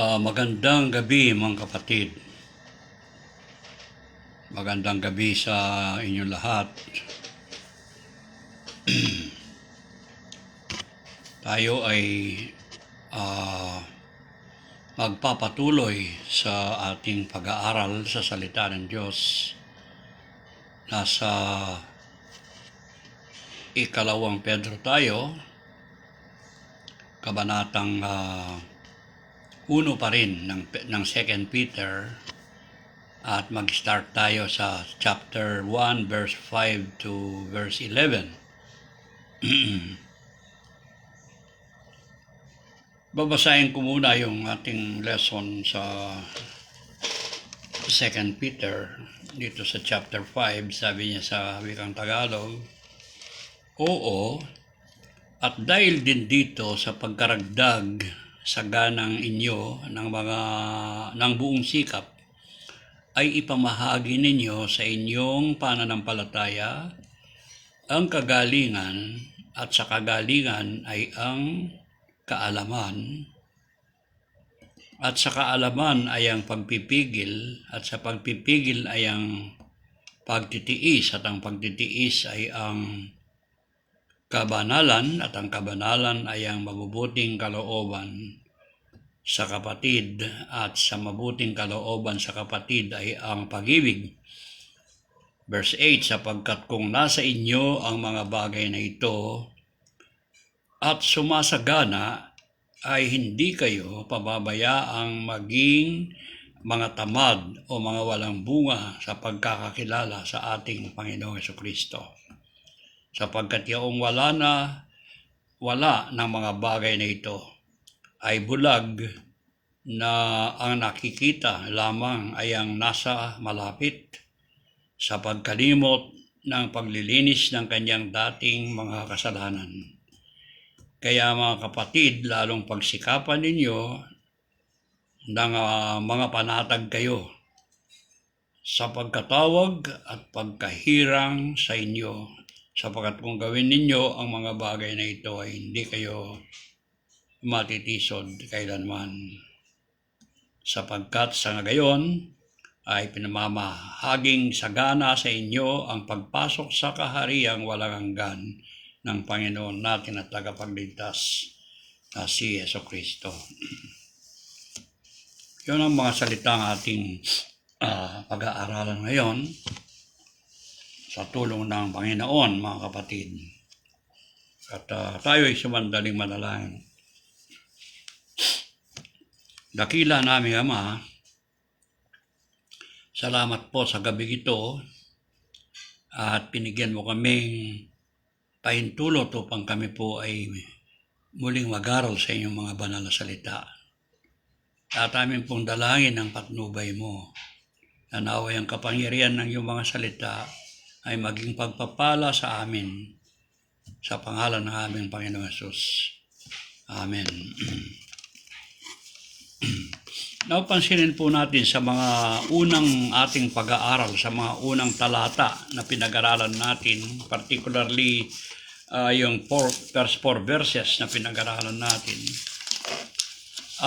Magandang gabi mga kapatid. Magandang gabi sa inyong lahat. Tayo ay magpapatuloy sa ating pag-aaral sa salita ng Diyos. Nasa ikalawang Pedro tayo, kabanatang 1 pa rin ng 2 Peter, at mag-start tayo sa chapter 1 verse 5 to verse 11. Babasahin ko muna yung ating lesson sa 2 Peter dito sa chapter 5. Sabi niya sa wikang Tagalog, "Oo, at dahil din dito sa pagkaragdag sa ganang inyo ng buong sikap, ay ipamahagi ninyo sa inyong pananampalataya ang kagalingan, at sa kagalingan ay ang kaalaman, at sa kaalaman ay ang pagpipigil, at sa pagpipigil ay ang pagtitiis, at ang pagtitiis ay ang kabanalan, at ang kabanalan ay ang mabubuting kalooban sa kapatid, at sa mabuting kalooban sa kapatid ay ang pag-ibig." Verse 8, "Sapagkat kung nasa inyo ang mga bagay na ito at sumasagana, ay hindi kayo pababayaang maging mga tamad o mga walang bunga sa pagkakakilala sa ating Panginoong Jesucristo. Sapagkat yaong wala ng mga bagay na ito ay bulag, na ang nakikita lamang ay ang nasa malapit sa pagkalimot ng paglilinis ng kanyang dating mga kasalanan. Kaya mga kapatid, lalong pagsikapan ninyo ng mga panatag kayo sa pagkatawag at pagkahirang sa inyo, sapagkat kung gawin ninyo ang mga bagay na ito ay hindi kayo matitisod kailanman. Sapagkat sa ngayon ay pinamamahaging sagana sa inyo ang pagpasok sa kahariang walang hanggan ng Panginoon natin at tagapagligtas na si Jesucristo." Yun ang mga salitang ating pag-aaralan ngayon sa tulong ng Panginoon, mga kapatid. At tayo ay sumandaling manalangin. Dakila naming Ama, salamat po sa gabi ito at pinigyan mo kaming pahintulot upang kami po ay muling mag-aral sa inyong mga banal na salita. At amin pong dalangin ang patnubay mo, na naway ang kapangyarihan ng iyong mga salita ay maging pagpapala sa amin, sa pangalan ng aming Panginoong Hesus. Amen. Napansinin po natin sa mga unang ating pag-aaral, sa mga unang talata na pinag-aralan natin, particularly yung first 4 verses na pinag-aralan natin,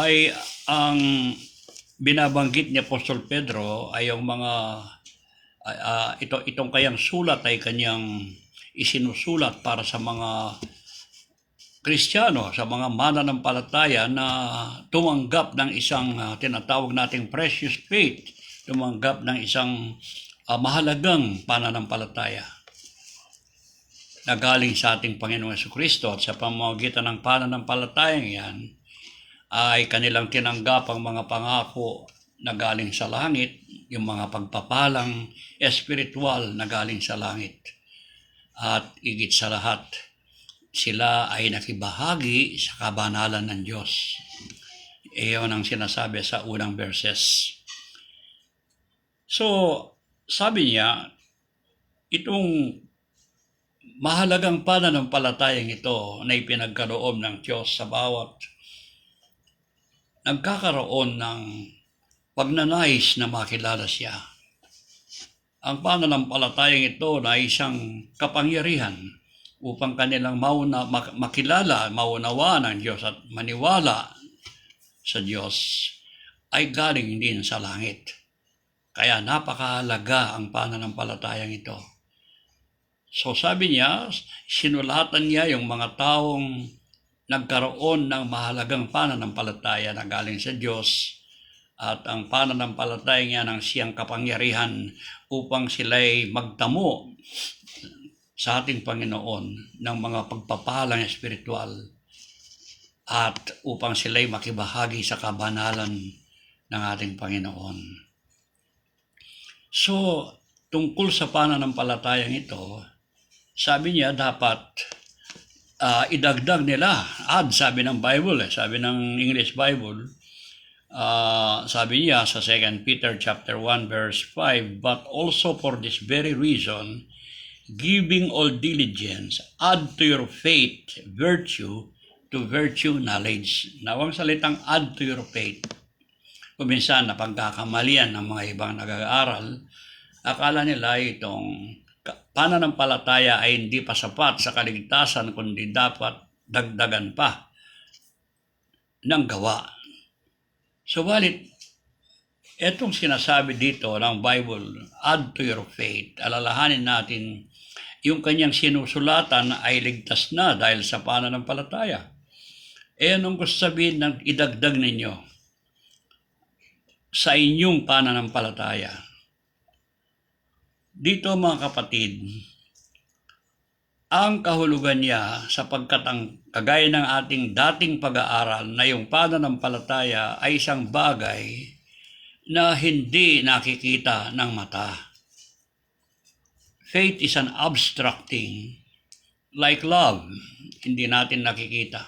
ay ang binabanggit ni Apostol Pedro ay yung mga itong kayang sulat ay kanyang isinusulat para sa mga Kristiyano, sa mga mananampalataya na tumanggap ng isang tinatawag nating precious faith, tumanggap ng isang mahalagang pananampalataya na galing sa ating Panginoong Jesucristo. At sa pamamagitan ng pananampalatayang yan ay kanilang tinanggap ang mga pangako na galing sa langit, yung mga pagpapalang espiritual na galing sa langit. At higit sa lahat, sila ay nakibahagi sa kabanalan ng Diyos. Iyon ang sinasabi sa unang verses. So, sabi niya, itong mahalagang pananampalatayang ito na ipinagkaloob ng Diyos sa bawat nagkakaroon ng pagnanais na makilala siya. Ang pananampalatayang ito na isang kapangyarihan upang kanilang makilala, maunawaan ng Diyos at maniwala sa Diyos ay galing din sa langit. Kaya napakahalaga ang pananampalatayang ito. So sabi niya, sinulatan niya yung mga taong nagkaroon ng mahalagang pananampalataya na galing sa Diyos at ang pananampalataya niya ng siyang kapangyarihan upang sila'y magtamo sa ating Panginoon ng mga pagpapalang espiritual at upang sila'y makibahagi sa kabanalan ng ating Panginoon. So, tungkol sa pananampalatayang ito, sabi niya dapat idagdag nila, sabi ng Bible, sabi ng English Bible, sabi niya sa 2 Peter chapter 1 verse 5, but also for this very reason, giving all diligence, add to your faith virtue, to virtue knowledge. Nawang salitang add to your faith. Kuminsan na pagkakamalian ng mga ibang nag-aaral, akala nila itong pananampalataya ay hindi pa sapat sa kaligtasan kundi dapat dagdagan pa ng gawa. Subalit, etong sinasabi dito ng Bible, add to your faith, alalahanin natin yung kanyang sinusulatan ay ligtas na dahil sa pananampalataya. Anong gusto sabihin ng idagdag ninyo sa inyong pananampalataya? Dito mga kapatid, ang kahulugan niya sapagkat ang kagaya ng ating dating pag-aaral na yung pananampalataya ay isang bagay na hindi nakikita ng mata. Faith is an abstract thing, like love, hindi natin nakikita.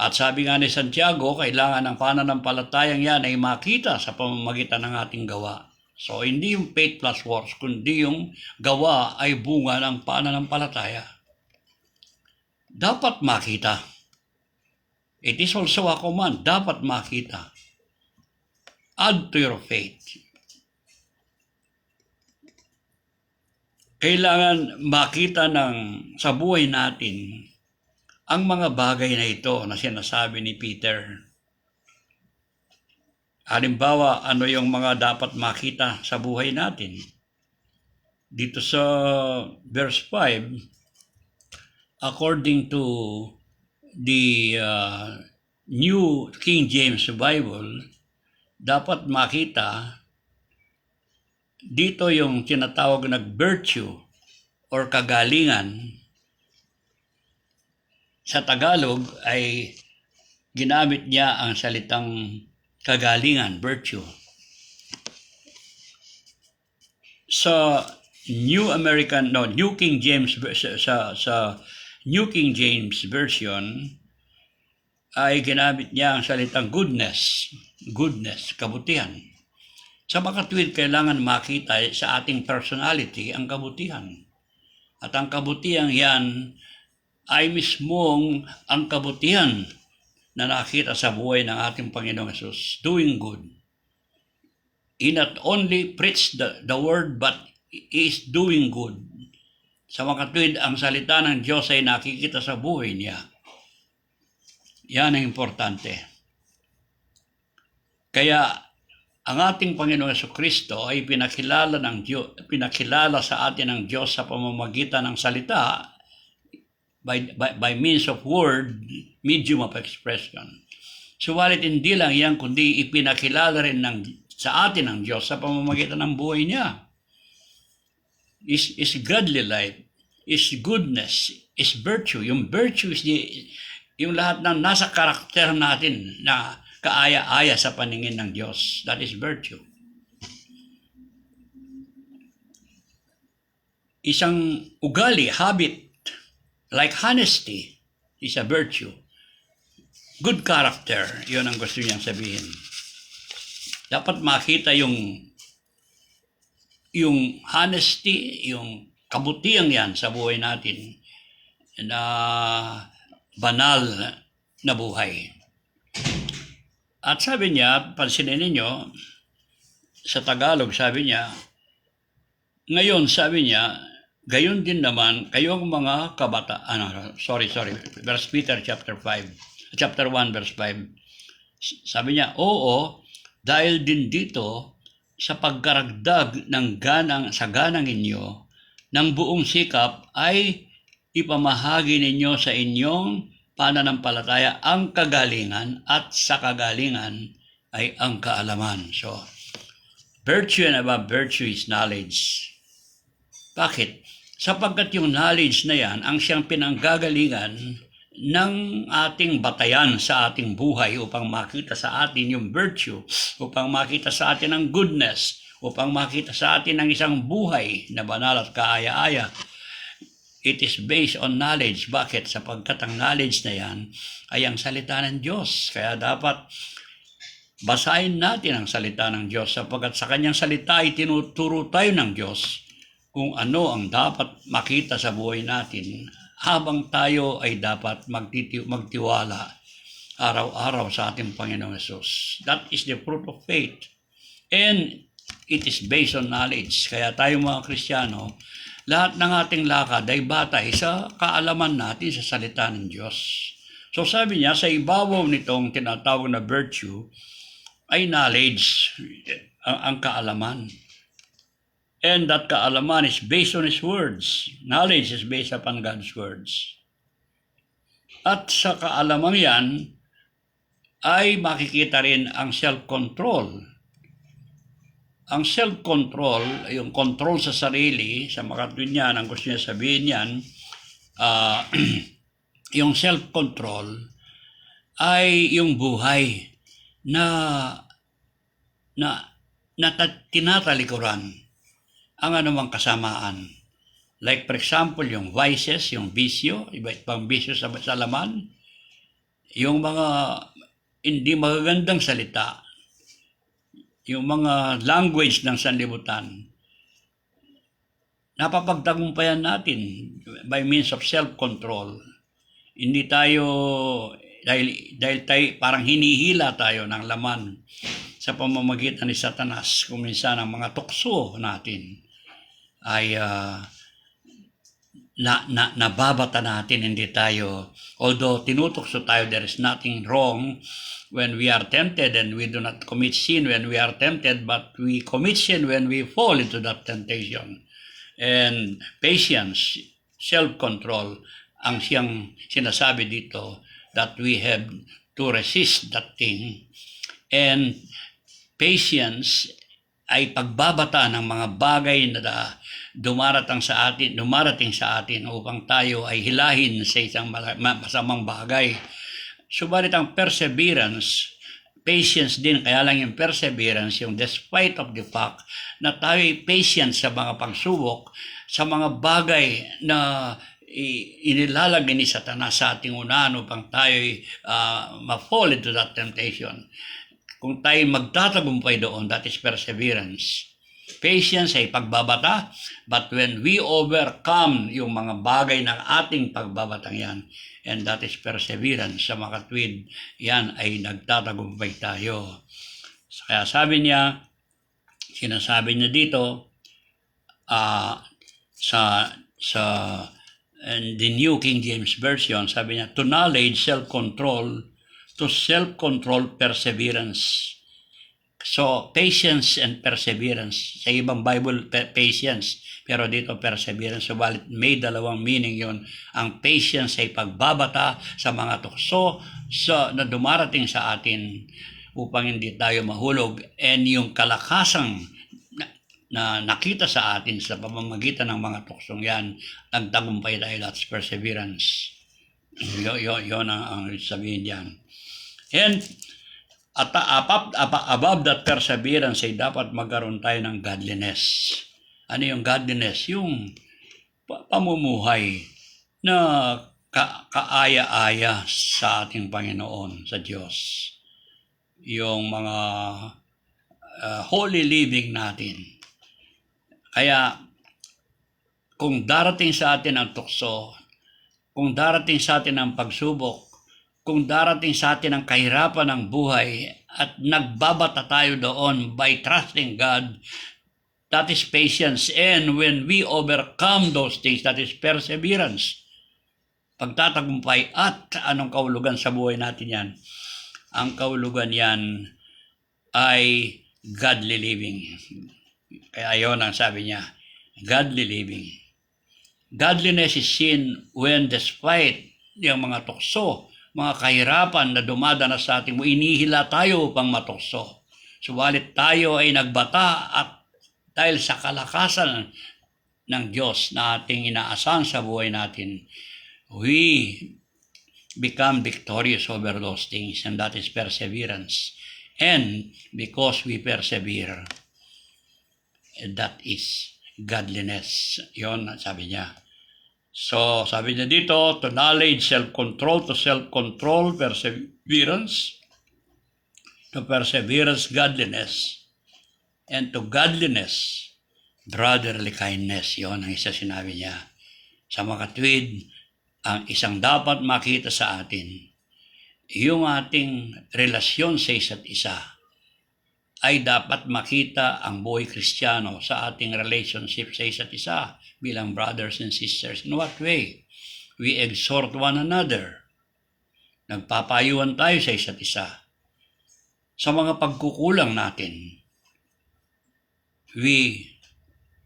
At sabi nga ni Santiago, kailangan ng pananampalatayang yan ay makita sa pamamagitan ng ating gawa. So, hindi yung faith plus works, kundi yung gawa ay bunga ng pananampalataya. Dapat makita. It is also a command, dapat makita. Add to your faith. Kailangan makita sa buhay natin ang mga bagay na ito na sinasabi ni Peter. Halimbawa, ano yung mga dapat makita sa buhay natin? Dito sa verse 5, according to the New King James Bible, dapat makita dito yung tinatawag na virtue or kagalingan. Sa Tagalog ay ginamit niya ang salitang kagalingan, virtue. Sa New King James sa New King James Version ay ginamit niya ang salitang goodness, kabutihan. Sa makatuwid, kailangan makita sa ating personality ang kabutihan. At ang kabutihan yan ay mismong ang kabutihan na nakita sa buhay ng ating Panginoong Hesus, doing good. He not only preached the word, but he is doing good. Sa makatuwid, ang salita ng Diyos ay nakikita sa buhay niya. Yan ang importante. Kaya, ang ating Panginoong Jesucristo ay pinakilala sa atin ng Diyos sa pamamagitan ng salita, by means of word, medium of expression. Subalit hindi lang yan, kundi ipinakilala rin sa atin ng Diyos sa pamamagitan ng buhay niya. Is godly life, is goodness, is virtue. Yung virtue is yung lahat ng nasa karakter natin na kaaya-aya sa paningin ng Diyos. That is virtue. Isang ugali, habit, like honesty, is a virtue. Good character, yun ang gusto niyang sabihin. Dapat makita yung honesty, yung kabutihan yan sa buhay natin na banal na buhay. At sabi niya, pansinin ninyo, sa Tagalog sabi niya, ngayon sabi niya, gayon din naman kayong mga kabataan. Verse Peter chapter 1 verse 5. Sabi niya, oo, dahil din dito sa pagkaragdag ng sa ganang inyo, ng buong sikap ay ipamahagi ninyo sa inyong pananampalataya ang kagalingan at sa kagalingan ay ang kaalaman. So, virtue and above virtue is knowledge. Bakit? Sapagkat yung knowledge na yan ang siyang pinanggagalingan ng ating batayan sa ating buhay upang makita sa atin yung virtue, upang makita sa atin ang goodness, upang makita sa atin ang isang buhay na banal at kaaya-aya. It is based on knowledge. Bakit? Sapagkat ang knowledge na yan ay ang salita ng Diyos. Kaya dapat basahin natin ang salita ng Diyos sapagkat sa kanyang salita ay tinuturo tayo ng Diyos kung ano ang dapat makita sa buhay natin habang tayo ay dapat magtiwala araw-araw sa ating Panginoong Yesus. That is the fruit of faith. And it is based on knowledge. Kaya tayo mga Kristiyano, lahat ng ating lakad ay batay sa kaalaman natin sa salita ng Diyos. So sabi niya, sa ibabaw nitong tinatawag na virtue ay knowledge, ang kaalaman. And that kaalaman is based on His words. Knowledge is based upon God's words. At sa kaalaman yan, ay makikita rin ang self-control. Ang self-control, yung control sa sarili, sa makatwin niyan, ang gusto niya sabihin yan, yung self-control ay yung buhay na tinatalikuran ang anumang kasamaan. Like for example, yung vices, yung bisyo, iba't ibang bisyo sa laman, yung mga hindi magagandang salita, yung mga language ng sanlibutan, napapagtagumpayan natin by means of self-control. Hindi tayo, dahil tayo, parang hinihila tayo ng laman sa pamamagitan ni Satanas, kung minsan ang mga tukso natin ay nababata natin, hindi tayo, although tinutukso tayo, there is nothing wrong when we are tempted, and we do not commit sin when we are tempted, but we commit sin when we fall into that temptation. And patience, self-control, ang siyang sinasabi dito, that we have to resist that thing. And patience ay pagbabata ng mga bagay na dumarating sa atin upang tayo ay hilahin sa isang masamang bagay. Subalit ang perseverance, patience din, kaya lang yung perseverance, yung despite of the fact na tayo ay patient sa mga pagsubok, sa mga bagay na inilalagay ni Satanas sa ating unahan upang tayo ma-fall into that temptation. Kung tayo magtatagumpay doon, that is perseverance. Patience ay pagbabata, but when we overcome yung mga bagay ng ating pagbabatang yan, and that is perseverance, sa makatwid, yan ay nagtatagumpay tayo. Kaya sinasabi niya dito, sa the New King James Version, sabi niya, to knowledge, self-control, to self-control, perseverance. So, patience and perseverance. Sa ibang Bible, patience. Pero dito, perseverance. Subalit, may dalawang meaning yon. Ang patience ay pagbabata sa mga tukso na dumarating sa atin upang hindi tayo mahulog. And yung kalakasang na nakita sa atin sa pamamagitan ng mga tuksong yan, nagtagumpay tayo, that's perseverance. Yun ang sabihin yan. And above that perseverance ay dapat magkaroon tayo ng godliness. Ano yung godliness? Yung pamumuhay na kaaya-aya sa ating Panginoon, sa Diyos. Yung mga holy living natin. Kaya kung darating sa atin ang tukso, kung darating sa atin ang pagsubok, kung darating sa atin ang kahirapan ng buhay at nagbabata tayo doon by trusting God, that is patience. And when we overcome those things, that is perseverance. Pagtatagumpay at anong kahulugan sa buhay natin yan. ang kahulugan yan ay godly living. Kaya yon ang sabi niya, godly living. Godliness is seen when despite yung mga tukso, mga kahirapan na dumadanas sa ating, inihila tayo upang matukso. Subalit tayo ay nagbata at dahil sa kalakasan ng Diyos na ating inaasahan sa buhay natin, we become victorious over those things, and that is perseverance. And because we persevere, that is godliness. Yon sabi niya. So, sabi niya dito, to knowledge, self-control, to self-control, perseverance, to perseverance, godliness, and to godliness, brotherly kindness. Yon ang isa sinabi niya. Sa mga katwid, ang isang dapat makita sa atin, yung ating relasyon sa isa't isa, ay dapat makita ang buhay Kristiyano sa ating relationship sa isa't isa bilang brothers and sisters. In what way? We exhort one another. Nagpapayuhan tayo sa isa't isa. Sa mga pagkukulang natin, we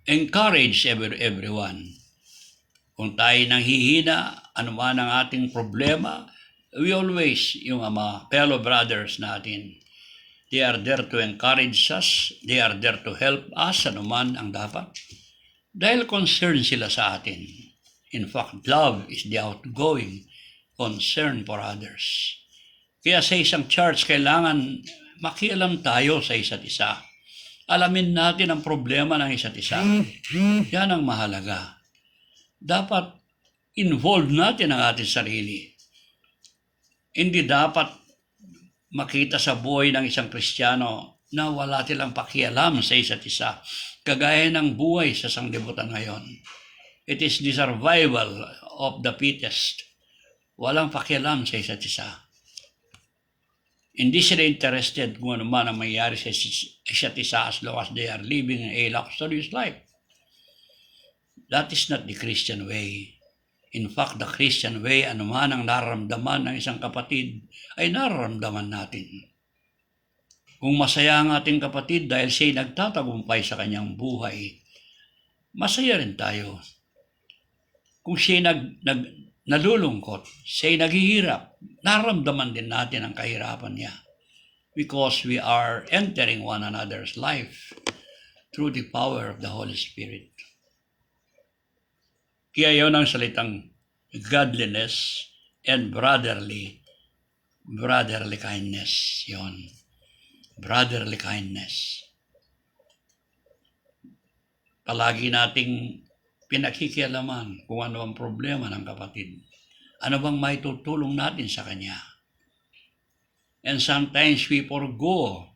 encourage everyone. Kung tayo nanghihina, anuman ang ating problema, we always, yung mga fellow brothers natin, they are there to encourage us, they are there to help us, anuman ang dapat. Dahil concerned sila sa atin. In fact, love is the outgoing concern for others. Kaya sa isang church, kailangan makialam tayo sa isa't isa. Alamin natin ang problema ng isa't isa. Yan ang mahalaga. Dapat involve natin ang ating sarili. Hindi dapat makita sa buhay ng isang Kristiyano na wala silang pakialam sa isa't isa. Kagaya ng buhay sa sanglibutan ngayon. It is the survival of the fittest. Walang pakialam sa isa't isa. Hindi sila interested kung ano man ang mayayari sa isa't isa as long as they are living a luxurious life. That is not the Christian way. In fact, the Christian way, anuman ang nararamdaman ng isang kapatid, ay nararamdaman natin. Kung masaya ang ating kapatid dahil siya'y nagtatagumpay sa kanyang buhay, masaya rin tayo. Kung siya'y nalulungkot, siya'y naghihirap, nararamdaman din natin ang kahirapan niya. Because we are entering one another's life through the power of the Holy Spirit. Kaya yun ang salitang godliness and brotherly kindness. Yun. Brotherly kindness. Palagi nating pinakikialaman kung ano ang problema ng kapatid. Ano bang may tutulong natin sa kanya? And sometimes we forgo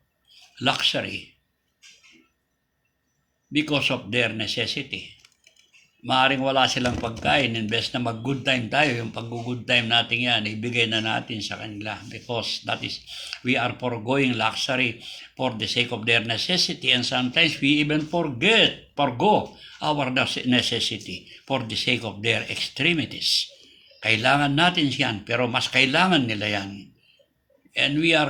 luxury because of their necessity. Maaring wala silang pagkain, imbes na mag-good time tayo, yung pag-good time natin yan, ibigay na natin sa kanila. Because that is, we are forgoing luxury for the sake of their necessity. And sometimes we even forgo our necessity for the sake of their extremities. Kailangan natin yan, pero mas kailangan nila yan. And we are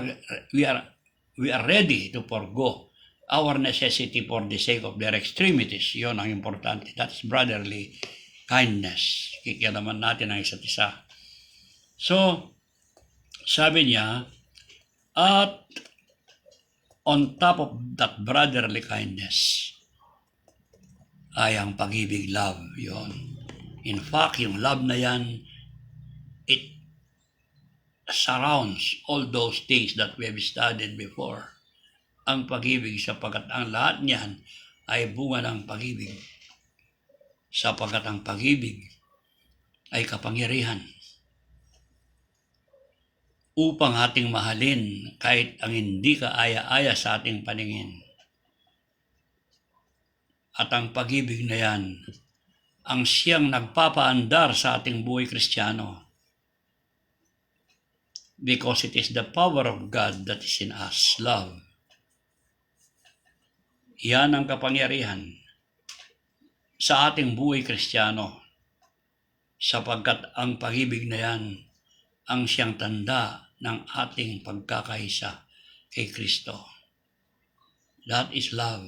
ready to forgo our necessity for the sake of their extremities. Yun ang importante. That's brotherly kindness. Kikialaman natin ang isa't isa. So, sabi niya, at on top of that brotherly kindness ay ang pag-ibig, love. Yun. In fact, yung love na yan, it surrounds all those things that we have studied before. Ang pag-ibig, sapagkat ang lahat niyan ay bunga ng pag-ibig. Sapagkat ang pag-ibig ay kapangyarihan upang ating mahalin kahit ang hindi kaaya-aya sa ating paningin. At ang pag-ibig na yan, ang siyang nagpapaandar sa ating buhay Kristiyano. Because it is the power of God that is in us, love. Yan ang kapangyarihan sa ating buhay Kristiyano, sapagkat ang pag-ibig na yan ang siyang tanda ng ating pagkakaisa kay Kristo. That is love.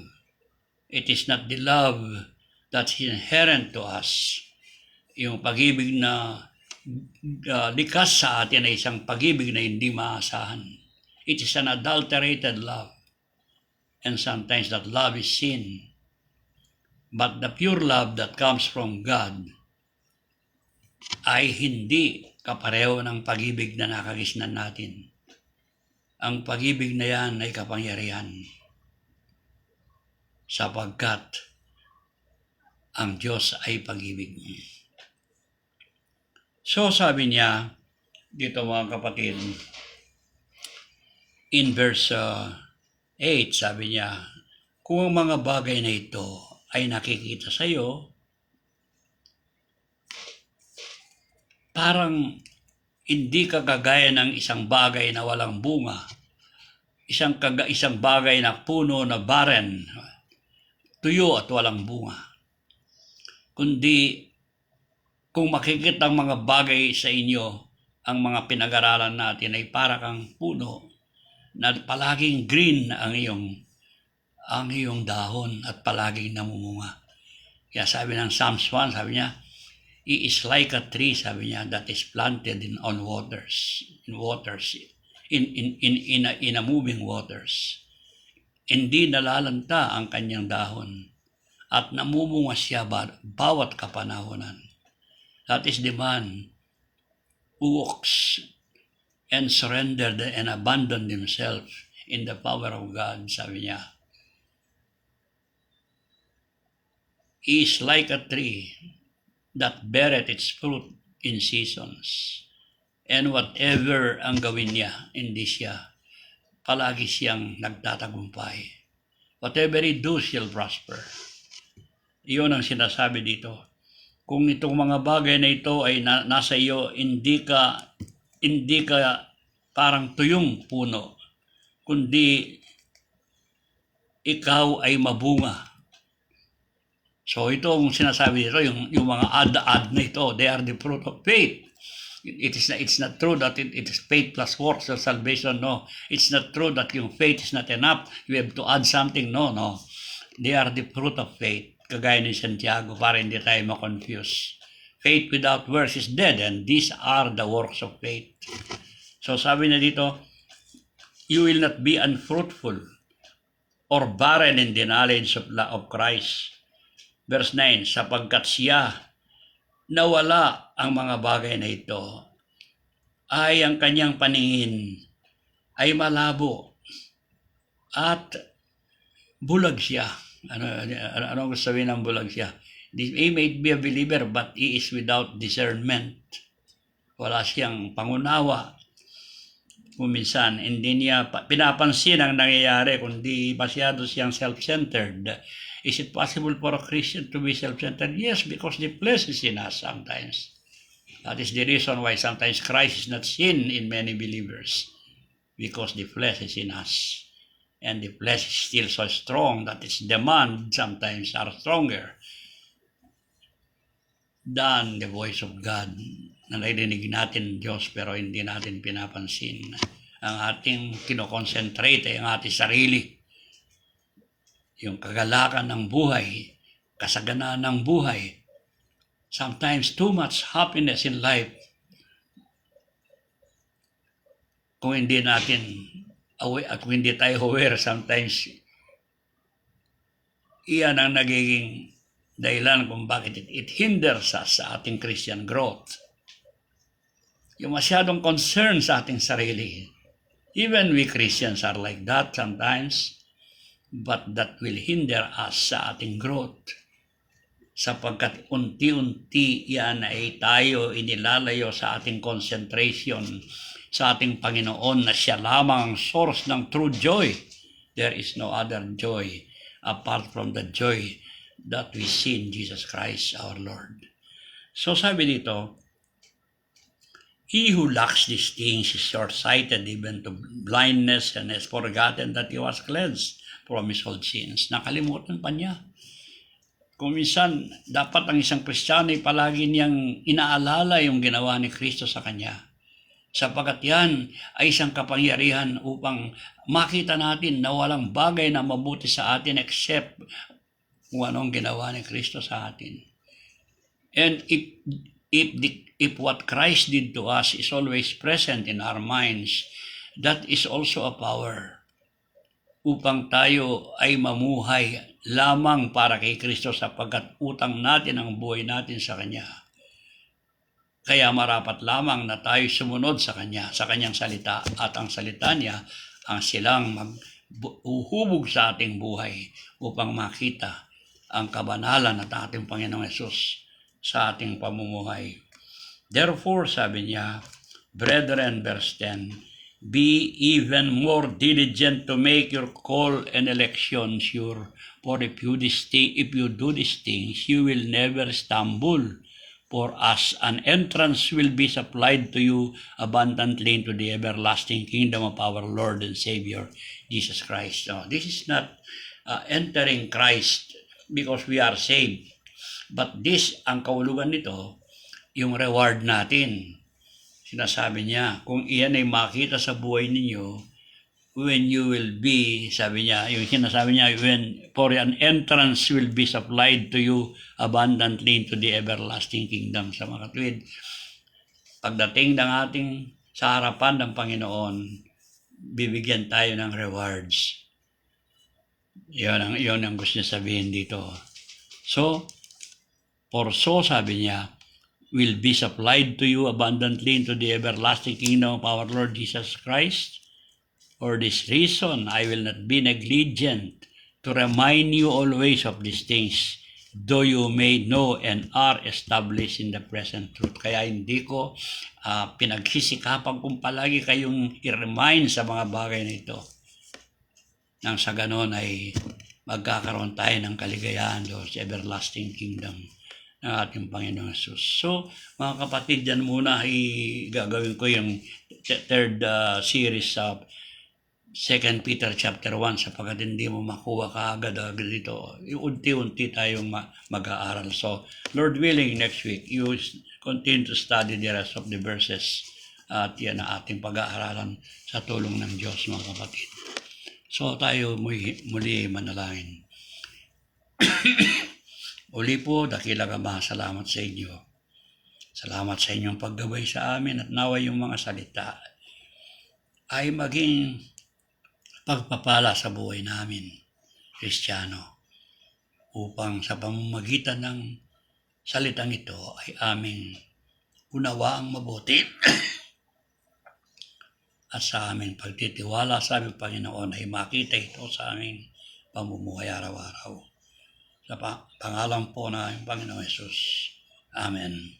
It is not the love that's inherent to us. Yung pag-ibig na likas sa atin ay isang pag-ibig na hindi maasahan. It is an adulterated love. And sometimes that love is sin. But the pure love that comes from God ay hindi kapareho ng pag-ibig na nakagisnan natin. Ang pag-ibig na yan ay kapangyarihan. Sapagkat ang Diyos ay pag-ibig. So sabi niya, dito mga kapatid, in verse 8, sabi niya, kung ang mga bagay na ito ay nakikita sa iyo, parang hindi ka kagaya ng isang bagay na walang bunga, isang bagay na puno na barren, tuyo at walang bunga. Kundi kung makikita ang mga bagay sa inyo, ang mga pinag-aralan natin ay para kang puno na palaging green ang iyong dahon at palaging namumunga. Kaya sabi ng Psalms 1, sabi niya, he is like a tree, sabi niya, that is planted in a moving waters. Hindi nalalanta ang kanyang dahon at namumunga siya bawat kapanahonan. That is the man who walks and surrendered and abandoned himself in the power of God, sabi niya. He is like a tree that beareth its fruit in seasons. And whatever ang gawin niya, hindi siya, palagi siyang nagtatagumpay. Whatever he do, shall prosper. Iyon ang sinasabi dito. Kung itong mga bagay na ito ay nasa iyo, hindi ka parang tuyong puno, kundi ikaw ay mabunga. So itong sinasabi dito, yung mga ad na ito, they are the fruit of faith. It's not true that it is faith plus works of salvation. No, it's not true that yung faith is not enough. You have to add something. No. They are the fruit of faith. Kagaya ni Santiago, para hindi tayo ma-confuse. Faith without works is dead, and these are the works of faith. So sabi na dito, you will not be unfruitful or barren in the knowledge of Christ. Verse 9, sapagkat siya nawala ang mga bagay na ito, ay ang kanyang paningin ay malabo at bulag siya. Ano gusto sabihin ng bulag siya? He may be a believer but he is without discernment. Wala siyang pangunawa. Kung minsan, hindi niya pinapansin ang nangyayari, kundi masyado siyang self-centered. Is it possible for a Christian to be self-centered? Yes, because the flesh is in us sometimes. That is the reason why sometimes Christ is not seen in many believers. Because the flesh is in us. And the flesh is still so strong that its demand sometimes are stronger than the voice of God. Naririnig natin Diyos pero hindi natin pinapansin. Ang ating kinoconcentrate ay ang ating sarili. Yung kagalakan ng buhay, kasaganaan ng buhay. Sometimes too much happiness in life. Kung hindi natin at kung hindi tayo aware, sometimes iyan ang nagiging dahilan kung bakit it hinders us sa ating Christian growth. Yung masyadong concern sa ating sarili. Even we Christians are like that sometimes, but that will hinder us sa ating growth. Sapagkat unti-unti yan ay tayo inilalayo sa ating concentration sa ating Panginoon na siya lamang ang source ng true joy. There is no other joy apart from the joy that we see in Jesus Christ our Lord. So sabi dito, he who lacks these things is short-sighted even to blindness and has forgotten that he was cleansed from his old sins. Nakalimutan pa niya. Kung minsan, dapat ang isang Kristiyano ay palagi niyang inaalala yung ginawa ni Kristo sa kanya. Sapagkat yan ay isang kapangyarihan upang makita natin na walang bagay na mabuti sa atin except kung anong ginawa ni Kristo sa atin. And if what Christ did to us is always present in our minds, that is also a power upang tayo ay mamuhay lamang para kay Kristo sapagkat utang natin ang buhay natin sa Kanya. Kaya marapat lamang na tayo sumunod sa Kanya, sa Kanyang salita at ang salita niya ang silang maghuhubog sa ating buhay upang makita ang kabanalan at ating Panginoong Hesus sa ating pamumuhay. Therefore, sabi niya, brethren, verse 10, be even more diligent to make your call and election sure, for if you do these things, you will never stumble. For as an entrance will be supplied to you abundantly into the everlasting kingdom of our Lord and Savior, Jesus Christ. So, this is not entering Christ because we are saved. But this, ang kaulugan nito, yung reward natin. Sinasabi niya, kung iyan ay makita sa buhay ninyo, when you will be, sabi niya, yung sinasabi niya, for an entrance will be supplied to you abundantly into the everlasting kingdom. Sa mga kapatid, pagdating ng ating sa harapan ng Panginoon, bibigyan tayo ng rewards. Yun ang gusto niya sabihin dito. So, sabi niya, will be supplied to you abundantly into the everlasting kingdom of our Lord Jesus Christ. For this reason, I will not be negligent to remind you always of these things, though you may know and are established in the present truth. Kaya hindi ko pinagsisikapan kung palagi kayong i-remind sa mga bagay na ito. Nang sa ganon ay magkakaroon tayo ng kaligayahan doon sa everlasting kingdom ng ating Panginoon Jesus. So, mga kapatid, dyan muna gagawin ko yung third series sa 2 Peter chapter 1 sapagkat hindi mo makuha kaagad dito. Unti-unti tayong mag-aaral. So, Lord willing, next week, you continue to study the rest of the verses at yan ang ating pag-aaralan sa tulong ng Diyos, mga kapatid. So, tayo muli manalangin. Uli po, dakilang Ama, salamat sa inyo. Salamat sa inyong paggabay sa amin at nawa yung mga salita ay maging pagpapala sa buhay namin, Kristiyano, upang sa pamamagitan ng salitang ito ay aming unawaang mabuti at sa aming pagtitiwala sa aming Panginoon ay makita ito sa aming pamumuhay araw-araw. Sa pangalan po ng aming Panginoon Hesus. Amen.